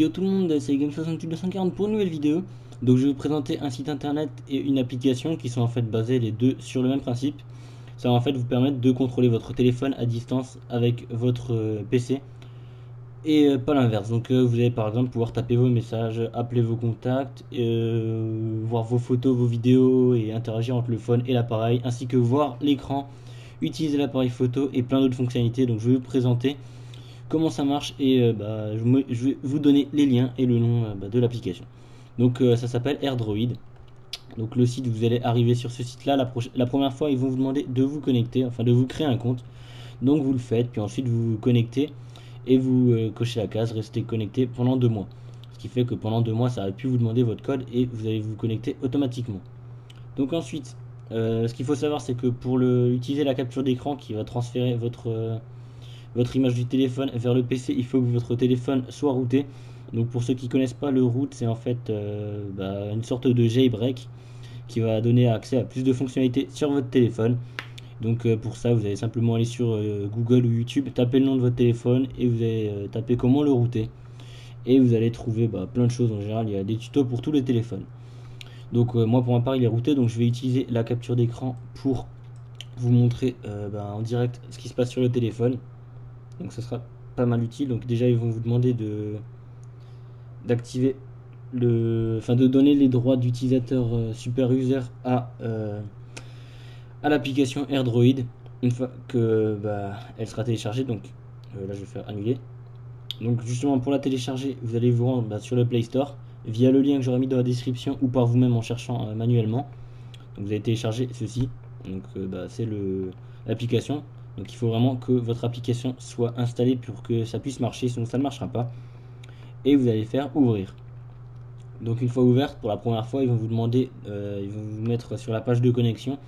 Yo tout le monde, c'est Game68240 pour une nouvelle vidéo. Donc je vais vous présenter un site internet et une application qui sont en fait basés les deux sur le même principe. Ça va en fait vous permettre de contrôler votre téléphone à distance avec votre PC et pas l'inverse. Donc vous allez par exemple pouvoir taper vos messages, appeler vos contacts, voir vos photos, vos vidéos et interagir entre le phone et l'appareil, ainsi que voir l'écran, utiliser l'appareil photo et plein d'autres fonctionnalités. Donc je vais vous présenter comment ça marche et je vais vous donner les liens et le nom de l'application. Donc ça s'appelle AirDroid. Donc le site, vous allez arriver sur ce site là, la première fois ils vont vous demander de vous connecter, enfin de vous créer un compte. Donc vous le faites, puis ensuite vous vous connectez et vous cochez la case rester connecté pendant 2 mois. Ce qui fait que pendant 2 mois ça va plus vous demander votre code et vous allez vous connecter automatiquement. Donc ensuite, ce qu'il faut savoir c'est que pour utiliser la capture d'écran qui va transférer votre image du téléphone vers le PC, il faut que votre téléphone soit routé. Donc pour ceux qui connaissent pas, le root c'est en fait une sorte de jailbreak qui va donner accès à plus de fonctionnalités sur votre téléphone. Donc pour ça vous allez simplement aller sur Google ou YouTube, taper le nom de votre téléphone et vous allez taper comment le router. Et vous allez trouver plein de choses. En général il y a des tutos pour tous les téléphones. Donc moi pour ma part il est routé, donc je vais utiliser la capture d'écran pour vous montrer en direct ce qui se passe sur le téléphone. Donc ça sera pas mal utile. Donc déjà ils vont vous demander d'activer de donner les droits d'utilisateur super user à l'application AirDroid une fois que elle sera téléchargée. Donc là je vais faire annuler. Donc justement pour la télécharger vous allez vous rendre sur le Play Store via le lien que j'aurai mis dans la description ou par vous-même en cherchant manuellement. Donc vous allez télécharger ceci. Donc c'est l'application. Donc il faut vraiment que votre application soit installée pour que ça puisse marcher, sinon ça ne marchera pas. Et vous allez faire ouvrir. Donc une fois ouverte, pour la première fois, ils vont vous demander, ils vont vous mettre sur la page de connexion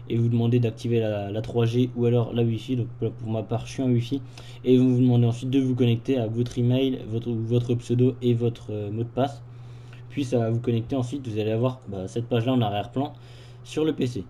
et vous demander d'activer la 3G ou alors la Wi-Fi. Donc pour ma part, je suis en Wi-Fi. Et ils vont vous demander ensuite de vous connecter à votre email, votre pseudo et votre mot de passe. Puis ça va vous connecter. Ensuite, vous allez avoir cette page-là en arrière-plan sur le PC.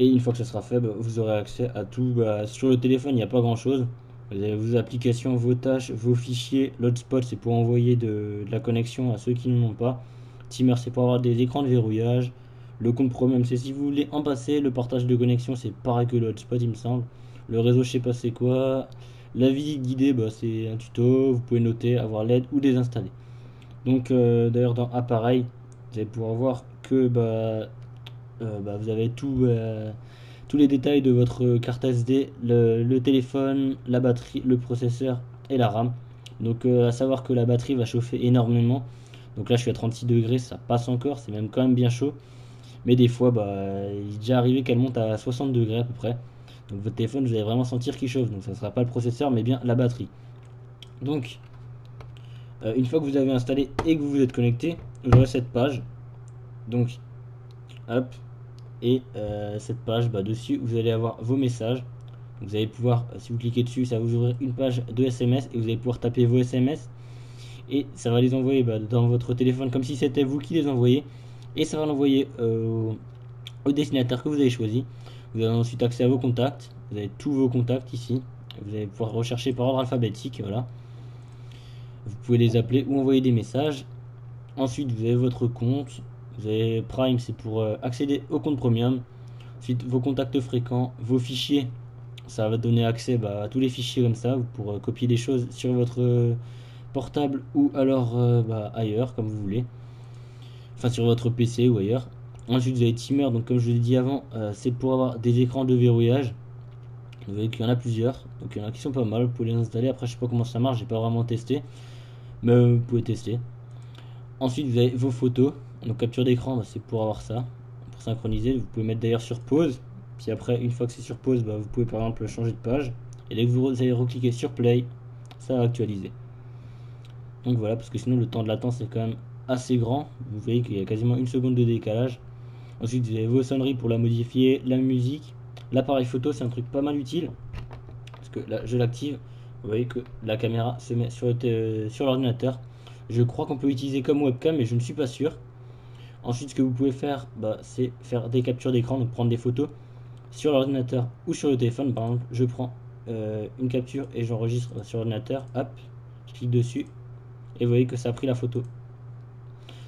Et une fois que ça sera fait, vous aurez accès à tout. Sur le téléphone, il n'y a pas grand chose. Vous avez vos applications, vos tâches, vos fichiers. L'hotspot, c'est pour envoyer de la connexion à ceux qui ne l'ont pas. Timer, c'est pour avoir des écrans de verrouillage. Le compte problème, c'est si vous voulez en passer. Le partage de connexion, c'est pareil que le hotspot, il me semble. Le réseau, je sais pas c'est quoi. La visite guidée, c'est un tuto. Vous pouvez noter, avoir l'aide ou désinstaller. Donc, d'ailleurs, dans appareil, vous allez pouvoir voir que vous avez tous les détails de votre carte SD, le téléphone, la batterie, le processeur et la RAM. Donc à savoir que la batterie va chauffer énormément. Donc là je suis à 36 degrés, ça passe encore, c'est même quand même bien chaud. Mais des fois il est déjà arrivé qu'elle monte à 60 degrés à peu près. Donc votre téléphone vous allez vraiment sentir qu'il chauffe. Donc ça ne sera pas le processeur mais bien la batterie. Donc une fois que vous avez installé et que vous vous êtes connecté, vous aurez cette page. Donc hop, et cette page dessus vous allez avoir vos messages. Vous allez pouvoir, si vous cliquez dessus, ça va vous ouvrir une page de SMS et vous allez pouvoir taper vos SMS et ça va les envoyer dans votre téléphone comme si c'était vous qui les envoyez et ça va l'envoyer au destinataire que vous avez choisi. Vous avez ensuite accès à vos contacts, vous avez tous vos contacts ici, vous allez pouvoir rechercher par ordre alphabétique, voilà. Vous pouvez les appeler ou envoyer des messages. Ensuite vous avez votre compte. Vous avez Prime, c'est pour accéder au compte Premium. Ensuite, vos contacts fréquents, vos fichiers, ça va donner accès à tous les fichiers comme ça, pour copier des choses sur votre portable ou alors ailleurs, comme vous voulez. Enfin, sur votre PC ou ailleurs. Ensuite, vous avez Timer, donc comme je vous l'ai dit avant, c'est pour avoir des écrans de verrouillage. Vous voyez qu'il y en a plusieurs, donc il y en a qui sont pas mal, vous pouvez les installer. Après, je sais pas comment ça marche, j'ai pas vraiment testé, mais vous pouvez tester. Ensuite, vous avez vos photos. Donc capture d'écran, c'est pour avoir ça, pour synchroniser. Vous pouvez mettre d'ailleurs sur pause. Puis après, une fois que c'est sur pause, vous pouvez par exemple changer de page. Et dès que vous allez recliquer sur play, ça va actualiser. Donc voilà, parce que sinon le temps de latence est quand même assez grand. Vous voyez qu'il y a quasiment une seconde de décalage. Ensuite, vous avez vos sonneries pour la modifier, la musique. L'appareil photo, c'est un truc pas mal utile. Parce que là, je l'active. Vous voyez que la caméra se met sur l'ordinateur. Je crois qu'on peut l'utiliser comme webcam, mais je ne suis pas sûr. Ensuite, ce que vous pouvez faire, c'est faire des captures d'écran, donc prendre des photos sur l'ordinateur ou sur le téléphone. Par exemple, je prends une capture et j'enregistre sur l'ordinateur. Hop, je clique dessus et vous voyez que ça a pris la photo.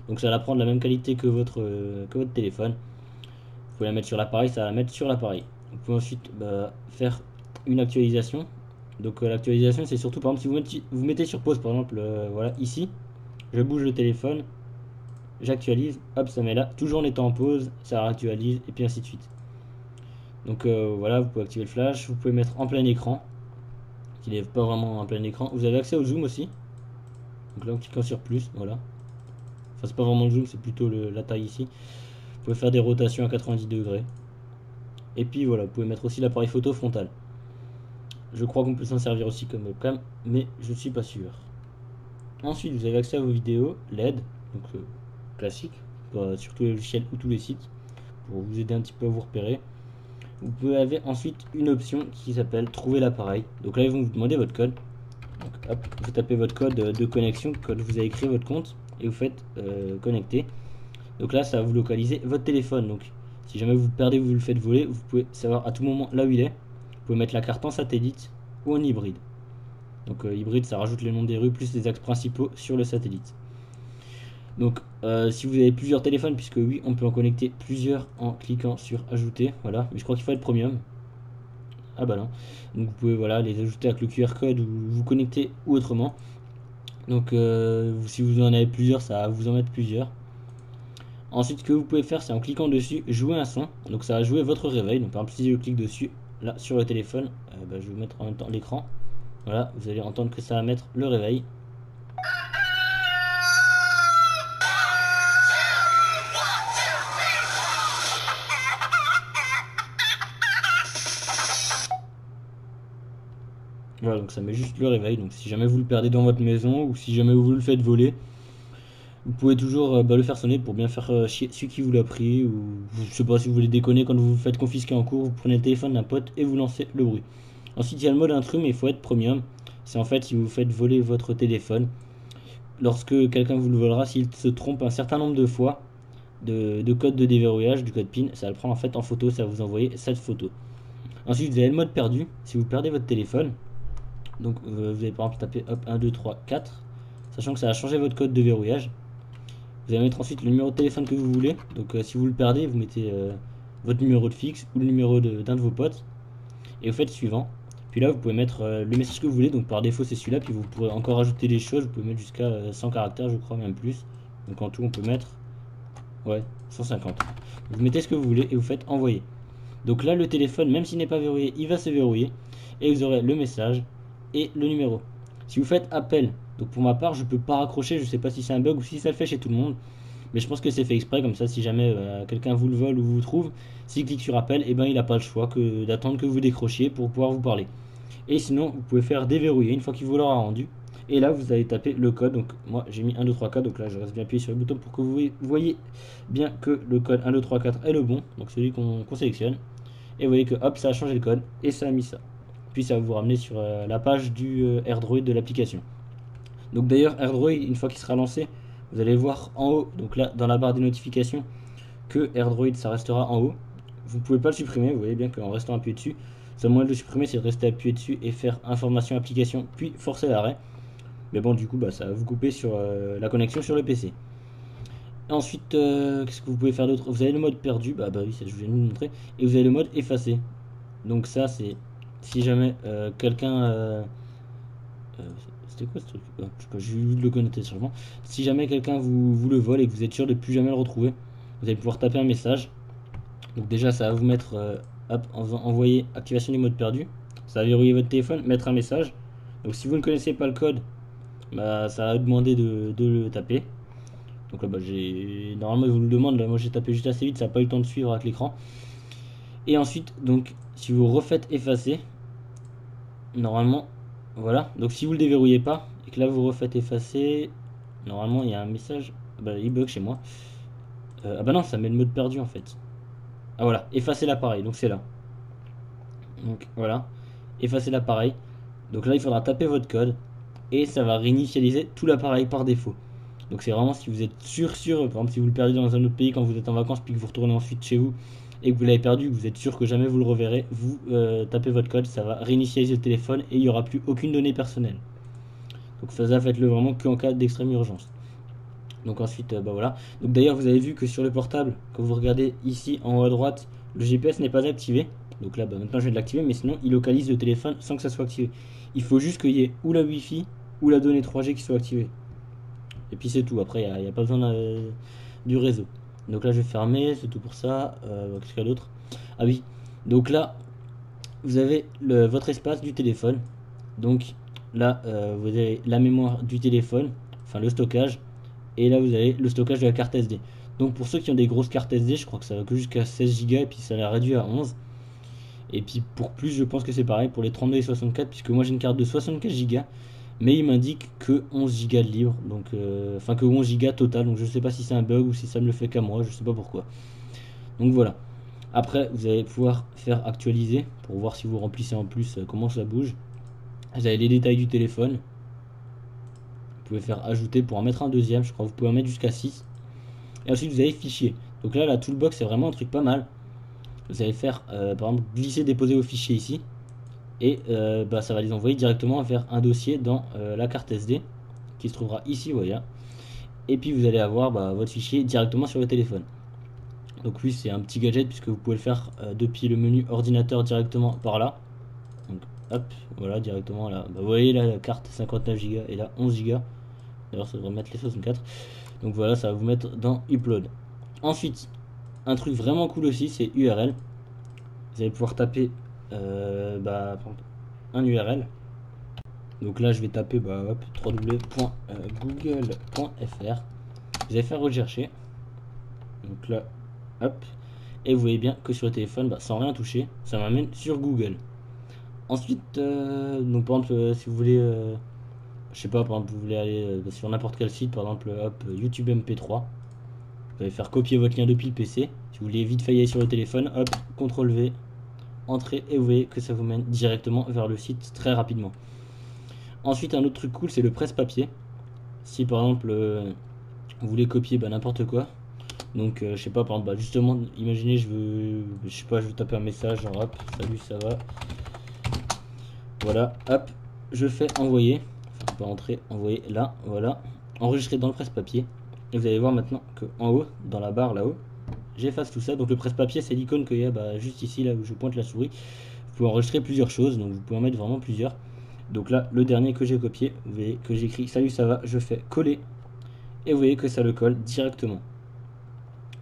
Donc ça va prendre la même qualité que votre téléphone. Vous pouvez la mettre sur l'appareil, ça va la mettre sur l'appareil. Vous pouvez ensuite faire une actualisation. Donc l'actualisation, c'est surtout par exemple si vous mettez sur pause, par exemple, voilà, ici, je bouge le téléphone, j'actualise, hop, ça met là, toujours en étant en pause, ça réactualise, et puis ainsi de suite. Donc voilà, vous pouvez activer le flash, vous pouvez mettre en plein écran, qui n'est pas vraiment en plein écran. Vous avez accès au zoom aussi. Donc là, en cliquant sur plus, voilà. Enfin, c'est pas vraiment le zoom, c'est plutôt la taille ici. Vous pouvez faire des rotations à 90 degrés. Et puis voilà, vous pouvez mettre aussi l'appareil photo frontal. Je crois qu'on peut s'en servir aussi comme webcam, mais je suis pas sûr. Ensuite, vous avez accès à vos vidéos LED, donc classique, sur tous les logiciels ou tous les sites, pour vous aider un petit peu à vous repérer. Vous pouvez avoir ensuite une option qui s'appelle trouver l'appareil. Donc là, ils vont vous demander votre code. Donc hop, vous tapez votre code de connexion, quand vous avez créé votre compte, et vous faites connecter. Donc là, ça va vous localiser votre téléphone. Donc si jamais vous le perdez, vous le faites voler, vous pouvez savoir à tout moment là où il est. Vous pouvez mettre la carte en satellite ou en hybride. Donc hybride, ça rajoute les noms des rues plus les axes principaux sur le satellite. Donc si vous avez plusieurs téléphones, puisque oui, on peut en connecter plusieurs en cliquant sur ajouter, voilà, mais je crois qu'il faut être premium. Ah bah non. Donc vous pouvez voilà les ajouter avec le QR code ou vous connecter ou autrement. Donc si vous en avez plusieurs, ça va vous en mettre plusieurs. Ensuite, ce que vous pouvez faire, c'est en cliquant dessus, jouer un son. Donc ça va jouer votre réveil. Donc par exemple, si je clique dessus, là sur le téléphone, je vais vous mettre en même temps l'écran. Voilà, vous allez entendre que ça va mettre le réveil. Voilà, donc ça met juste le réveil. Donc si jamais vous le perdez dans votre maison ou si jamais vous le faites voler, vous pouvez toujours le faire sonner pour bien faire chier celui qui vous l'a pris. Ou je sais pas, si vous voulez déconner quand vous vous faites confisquer en cours, vous prenez le téléphone d'un pote et vous lancez le bruit. Ensuite, il y a le mode intrus, mais il faut être premium. C'est en fait si vous faites voler votre téléphone. Lorsque quelqu'un vous le volera, s'il se trompe un certain nombre de fois de code de déverrouillage, du code PIN, ça va le prendre en fait en photo, ça va vous envoyer cette photo. Ensuite, vous avez le mode perdu. Si vous perdez votre téléphone, donc vous allez par exemple taper hop 1, 2, 3, 4, sachant que ça va changer votre code de verrouillage. Vous allez mettre ensuite le numéro de téléphone que vous voulez. Donc si vous le perdez, vous mettez votre numéro de fixe ou le numéro d'un de vos potes. Et vous faites suivant. Puis là, vous pouvez mettre le message que vous voulez. Donc par défaut, c'est celui-là. Puis vous pourrez encore ajouter des choses. Vous pouvez mettre jusqu'à 100 caractères, je crois, même plus. Donc en tout, on peut mettre 150. Vous mettez ce que vous voulez et vous faites envoyer. Donc là, le téléphone, même s'il n'est pas verrouillé, il va se verrouiller. Et vous aurez le message et le numéro. Si vous faites appel, donc pour ma part, je peux pas raccrocher. Je sais pas si c'est un bug ou si ça le fait chez tout le monde. Mais je pense que c'est fait exprès, comme ça, si jamais quelqu'un vous le vole ou vous trouve, s'il clique sur appel, et il n'a pas le choix que d'attendre que vous décrochiez pour pouvoir vous parler. Et sinon, vous pouvez faire déverrouiller une fois qu'il vous l'aura rendu. Et là, vous allez taper le code. Donc moi, j'ai mis 1, 2, 3, 4. Donc là, je reste bien appuyé sur le bouton pour que vous voyez bien que le code 1, 2, 3, 4 est le bon. Donc celui qu'on sélectionne. Et vous voyez que hop, ça a changé le code et ça a mis ça. Puis ça va vous ramener sur la page du AirDroid de l'application. Donc d'ailleurs, AirDroid, une fois qu'il sera lancé, vous allez voir en haut, donc là dans la barre des notifications, que AirDroid ça restera en haut. Vous ne pouvez pas le supprimer, vous voyez bien qu'en restant appuyé dessus, le moyen de le supprimer c'est de rester appuyé dessus et faire information application, puis forcer l'arrêt. Mais bon, du coup, ça va vous couper sur la connexion sur le PC. Ensuite, qu'est-ce que vous pouvez faire d'autre? Vous avez le mode perdu, oui, ça je viens de vous montrer, et vous avez le mode effacé. Donc ça c'est si jamais quelqu'un c'était quoi ce truc? Je sais pas, j'ai eu le connoter sûrement. Si jamais quelqu'un vous le vole et que vous êtes sûr de plus jamais le retrouver, vous allez pouvoir taper un message. Donc déjà ça va vous mettre envoyer activation du mode perdu. Ça va verrouiller votre téléphone, mettre un message. Donc si vous ne connaissez pas le code, ça va vous demander de le taper. Donc là normalement il vous le demande, là moi j'ai tapé juste assez vite, ça n'a pas eu le temps de suivre avec l'écran. Et ensuite donc si vous refaites effacer, normalement voilà, donc si vous le déverrouillez pas et que là vous refaites effacer, normalement il y a un message, il bug chez moi. Non, ça met le mode perdu en fait. Ah voilà, effacer l'appareil, donc c'est là. Donc voilà, effacer l'appareil. Donc là il faudra taper votre code et ça va réinitialiser tout l'appareil par défaut. Donc c'est vraiment si vous êtes sûr, par exemple si vous le perdez dans un autre pays quand vous êtes en vacances puis que vous retournez ensuite chez vous et que vous l'avez perdu, vous êtes sûr que jamais vous le reverrez, vous tapez votre code, ça va réinitialiser le téléphone et il n'y aura plus aucune donnée personnelle. Donc ça, faites-le vraiment qu'en cas d'extrême urgence. Donc ensuite, bah voilà. Donc d'ailleurs, vous avez vu que sur le portable, quand vous regardez ici en haut à droite, le GPS n'est pas activé. Donc là, bah, maintenant je vais l'activer, mais sinon il localise le téléphone sans que ça soit activé. Il faut juste qu'il y ait ou la Wi-Fi ou la donnée 3G qui soit activée. Et puis c'est tout. Après, il n'y a pas besoin du réseau. Donc là, je vais fermer, c'est tout pour ça. Qu'est-ce qu'il y a d'autre? Ah oui. Donc là, vous avez votre espace du téléphone. Donc là, vous avez la mémoire du téléphone, enfin le stockage. Et là, vous avez le stockage de la carte SD. Donc pour ceux qui ont des grosses cartes SD, je crois que ça va que jusqu'à 16 Go et puis ça l'a réduit à 11. Et puis pour plus, je pense que c'est pareil pour les 32 et 64, puisque moi j'ai une carte de 64 Go, mais il m'indique que 11 Go de libre, donc enfin que 11 Go total. Donc je sais pas si c'est un bug ou si ça me le fait qu'à moi, je sais pas pourquoi. Donc voilà. Après, vous allez pouvoir faire actualiser pour voir si vous remplissez en plus comment ça bouge. Vous avez les détails du téléphone. Vous pouvez faire ajouter pour en mettre un deuxième, je crois que vous pouvez en mettre jusqu'à 6. Et ensuite, vous avez fichier. Donc là, la toolbox, c'est vraiment un truc pas mal. Vous allez faire, par exemple, glisser, déposer vos fichiers ici. Et bah, ça va les envoyer directement vers un dossier dans la carte SD qui se trouvera ici, vous voyez. Et puis vous allez avoir bah, votre fichier directement sur le téléphone. Donc oui, c'est un petit gadget puisque vous pouvez le faire depuis le menu ordinateur directement par là. Donc hop, voilà, directement là. Bah, vous voyez là, la carte 59 Go et là 11 Go. D'ailleurs, ça devrait mettre les 64. Donc voilà, ça va vous mettre dans Upload. Ensuite, un truc vraiment cool aussi, c'est URL. Vous allez pouvoir taper bah, un URL. Donc là, je vais taper bah, www.google.fr. Vous allez faire rechercher. Donc là, hop. Et vous voyez bien que sur le téléphone, bah, sans rien toucher, ça m'amène sur Google. Ensuite, donc par exemple, si vous voulez, je sais pas, par exemple, vous voulez aller sur n'importe quel site, par exemple, hop, YouTube MP3. Vous allez faire copier votre lien depuis le PC. Si vous voulez vite faillir sur le téléphone, hop, CTRL V, entrée, et vous voyez que ça vous mène directement vers le site très rapidement. Ensuite, un autre truc cool, c'est le presse-papier. Si par exemple, vous voulez copier bah, n'importe quoi, donc je sais pas, par exemple, bah, justement, imaginez, je veux taper un message, genre hop, salut, ça va. Voilà, hop, je fais envoyer, enfin pas entrer, envoyer là, voilà, enregistrer dans le presse-papier. Et vous allez voir maintenant que en haut, dans la barre là-haut, j'efface tout ça. Donc le presse-papier, c'est l'icône qu'il y a bah, juste ici, là où je pointe la souris. Vous pouvez enregistrer plusieurs choses, donc vous pouvez en mettre vraiment plusieurs. Donc là, le dernier que j'ai copié, vous voyez que j'écris salut, ça va, je fais coller. Et vous voyez que ça le colle directement.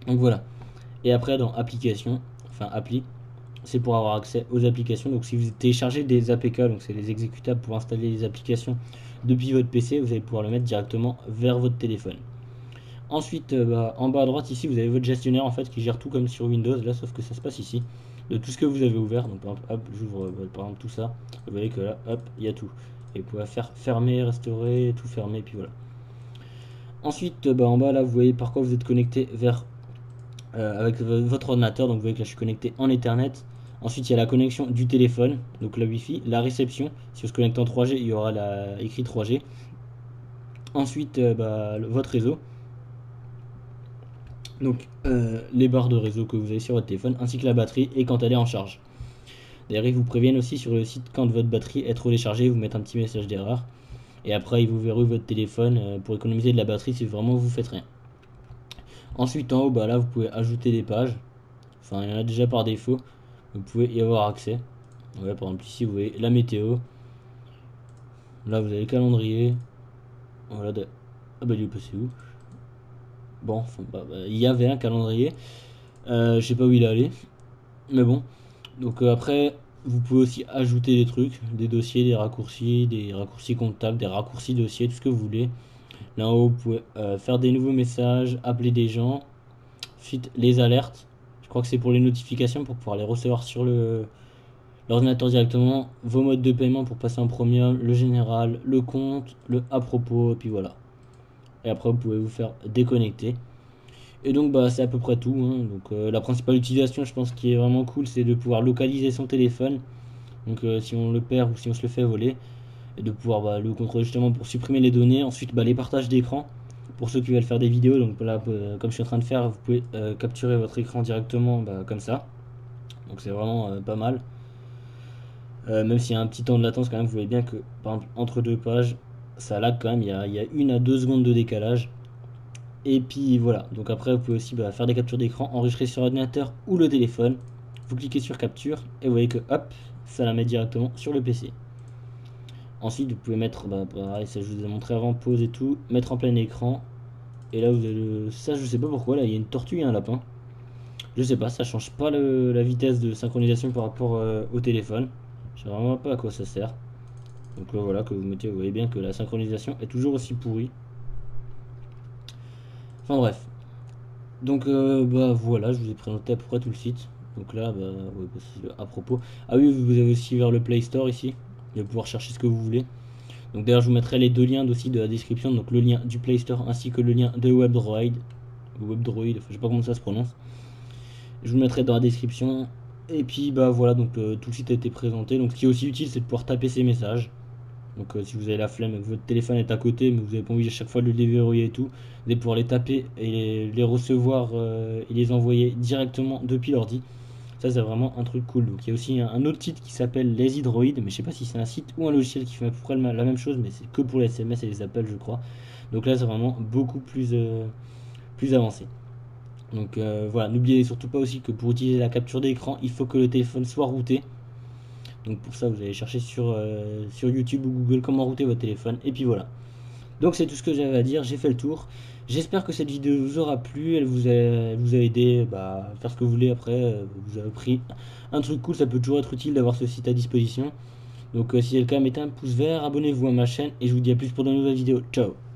Donc voilà. Et après, dans application, enfin appli, c'est pour avoir accès aux applications. Donc si vous téléchargez des APK, donc c'est les exécutables pour installer les applications depuis votre PC, vous allez pouvoir le mettre directement vers votre téléphone. Ensuite, bah, en bas à droite ici, vous avez votre gestionnaire en fait qui gère tout comme sur Windows, là sauf que ça se passe ici, de tout ce que vous avez ouvert. Donc par exemple, hop, j'ouvre par exemple tout ça. Vous voyez que là, hop, il y a tout. Et vous pouvez faire fermer, restaurer, tout fermer, puis voilà. Ensuite, bah, en bas là, vous voyez par quoi vous êtes connecté vers avec votre ordinateur. Donc vous voyez que là, je suis connecté en Ethernet. Ensuite, il y a la connexion du téléphone, donc la Wi-Fi, la réception. Si on se connecte en 3G, il y aura écrit 3G. Ensuite, bah, votre réseau. Donc les barres de réseau que vous avez sur votre téléphone, ainsi que la batterie et quand elle est en charge. D'ailleurs, ils vous préviennent aussi sur le site quand votre batterie est trop déchargée, ils vous mettent un petit message d'erreur. Et après, ils vous verrouillent votre téléphone pour économiser de la batterie si vraiment vous faites rien. Ensuite, en haut, bah, là, vous pouvez ajouter des pages. Enfin, il y en a déjà par défaut. Vous pouvez y avoir accès. Ouais, par exemple, ici, vous voyez la météo. Là, vous avez le calendrier. Voilà. Ah bah, il est passé où? Bon, enfin, il y avait un calendrier. Je sais pas où il est allé. Mais bon. Donc après, vous pouvez aussi ajouter des trucs, des dossiers, des raccourcis comptables, des raccourcis dossiers, tout ce que vous voulez. Là en haut, vous pouvez faire des nouveaux messages, appeler des gens. Ensuite, les alertes. Je crois que c'est pour les notifications, pour pouvoir les recevoir sur l'ordinateur directement. Vos modes de paiement pour passer en premium, le général, le compte, le à propos, et puis voilà. Et après, vous pouvez vous faire déconnecter. Et donc bah c'est à peu près tout, hein. Donc la principale utilisation, je pense, qui est vraiment cool, c'est de pouvoir localiser son téléphone. Donc si on le perd ou si on se le fait voler, et de pouvoir bah, le contrôler justement pour supprimer les données. Ensuite bah, les partages d'écran pour ceux qui veulent faire des vidéos. Donc là, comme je suis en train de faire, vous pouvez capturer votre écran directement bah, comme ça. Donc c'est vraiment pas mal. Même s'il y a un petit temps de latence quand même, vous voyez bien que par exemple entre deux pages, ça lag quand même, il y a 1 à 2 secondes de décalage. Et puis voilà, donc après vous pouvez aussi faire des captures d'écran, enregistrer sur l'ordinateur ou le téléphone. Vous cliquez sur capture et vous voyez que hop, ça la met directement sur le PC. Ensuite vous pouvez mettre, pareil, ça je vous ai montré avant, pause et tout, mettre en plein écran. Et là vous avez ça je sais pas pourquoi, là il y a une tortue et un lapin. Je sais pas, ça change pas la vitesse de synchronisation par rapport au téléphone. Je sais vraiment pas à quoi ça sert. Donc là voilà, que vous mettez, vous voyez bien que la synchronisation est toujours aussi pourrie. Enfin bref. Donc voilà, je vous ai présenté à peu près tout le site. Donc là, ouais, à propos. Ah oui, vous avez aussi vers le Play Store ici. Vous allez pouvoir chercher ce que vous voulez. Donc d'ailleurs, je vous mettrai les deux liens aussi de la description. Donc le lien du Play Store ainsi que le lien de WebDroid. WebDroid, enfin, je sais pas comment ça se prononce. Je vous le mettrai dans la description. Et puis voilà, donc tout le site a été présenté. Donc ce qui est aussi utile, c'est de pouvoir taper ces messages. Donc si vous avez la flemme et que votre téléphone est à côté, mais vous n'avez pas envie à chaque fois de le déverrouiller et tout, vous allez pouvoir les taper et les recevoir et les envoyer directement depuis l'ordi. Ça c'est vraiment un truc cool. Donc il y a aussi un autre site qui s'appelle Lazy Droid, mais je sais pas si c'est un site ou un logiciel qui fait à peu près la même chose, mais c'est que pour les SMS et les appels je crois. Donc là c'est vraiment beaucoup plus avancé. Donc voilà, n'oubliez surtout pas aussi que pour utiliser la capture d'écran, il faut que le téléphone soit routé. Donc pour ça, vous allez chercher sur YouTube ou Google comment router votre téléphone. Et puis voilà. Donc c'est tout ce que j'avais à dire. J'ai fait le tour. J'espère que cette vidéo vous aura plu. Elle vous a aidé à faire ce que vous voulez après. Vous avez appris un truc cool. Ça peut toujours être utile d'avoir ce site à disposition. Donc si c'est le cas, mettez un pouce vert, abonnez-vous à ma chaîne. Et je vous dis à plus pour de nouvelles vidéos. Ciao.